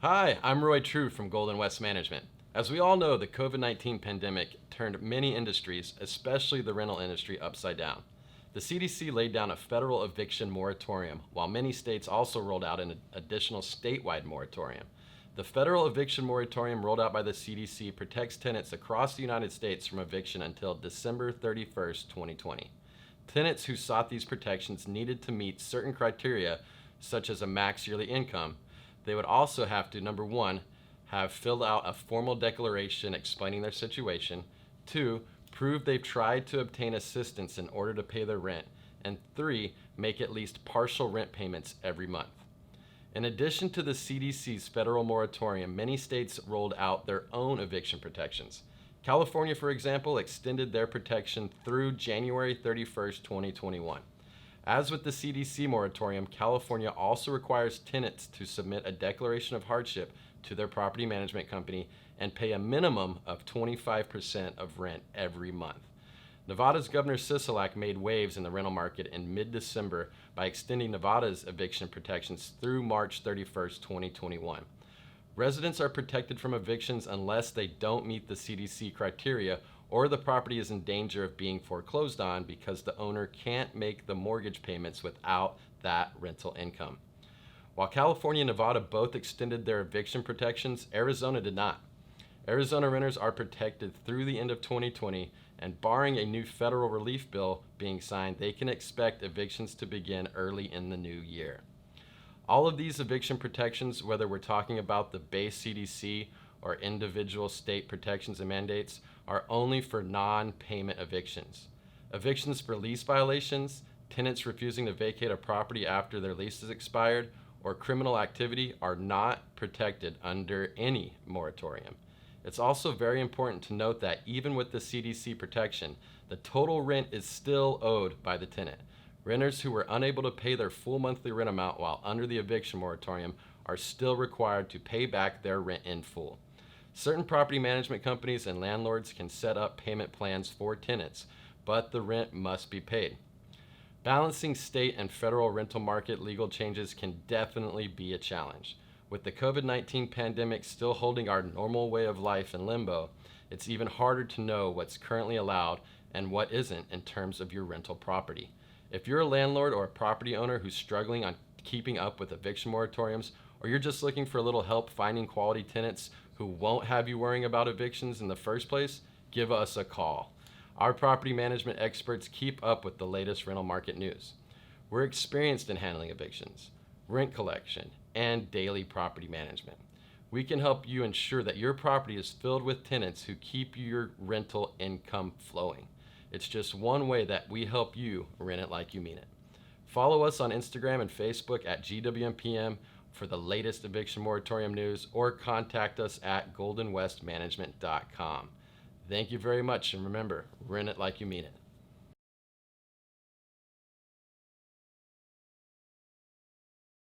Hi, I'm Roy True from GoldenWest Management. As we all know, the COVID-19 pandemic turned many industries, especially the rental industry, upside down. The CDC laid down a federal eviction moratorium, while many states also rolled out an additional statewide moratorium. The federal eviction moratorium rolled out by the CDC protects tenants across the United States from eviction until December 31st, 2020. Tenants who sought these protections needed to meet certain criteria, such as a max yearly income. They would also have to, number one, have filled out a formal declaration explaining their situation. Two, prove they've tried to obtain assistance in order to pay their rent. And three, make at least partial rent payments every month. In addition to the CDC's federal moratorium, many states rolled out their own eviction protections. California, for example, extended their protection through January 31st, 2021. As with the CDC moratorium, California also requires tenants to submit a declaration of hardship to their property management company and pay a minimum of 25% of rent every month. Nevada's Governor Sisolak made waves in the rental market in mid-December by extending Nevada's eviction protections through March 31st, 2021. Residents are protected from evictions unless they don't meet the CDC criteria or the property is in danger of being foreclosed on because the owner can't make the mortgage payments without that rental income. While California and Nevada both extended their eviction protections, Arizona did not. Arizona renters are protected through the end of 2020, and barring a new federal relief bill being signed, they can expect evictions to begin early in the new year. All of these eviction protections, whether we're talking about the base CDC or individual state protections and mandates, are only for non-payment evictions. Evictions for lease violations, tenants refusing to vacate a property after their lease is expired, or criminal activity are not protected under any moratorium. It's also very important to note that even with the CDC protection, the total rent is still owed by the tenant. Renters who were unable to pay their full monthly rent amount while under the eviction moratorium are still required to pay back their rent in full. Certain property management companies and landlords can set up payment plans for tenants, but the rent must be paid. Balancing state and federal rental market legal changes can definitely be a challenge. With the COVID-19 pandemic still holding our normal way of life in limbo, it's even harder to know what's currently allowed and what isn't in terms of your rental property. If you're a landlord or a property owner who's struggling on keeping up with eviction moratoriums, or you're just looking for a little help finding quality tenants who won't have you worrying about evictions in the first place, give us a call. Our property management experts keep up with the latest rental market news. We're experienced in handling evictions, rent collection, and daily property management. We can help you ensure that your property is filled with tenants who keep your rental income flowing. It's just one way that we help you rent it like you mean it. Follow us on Instagram and Facebook at GWMPM for the latest eviction moratorium news, or contact us at goldenwestmanagement.com. Thank you very much, and remember, rent it like you mean it.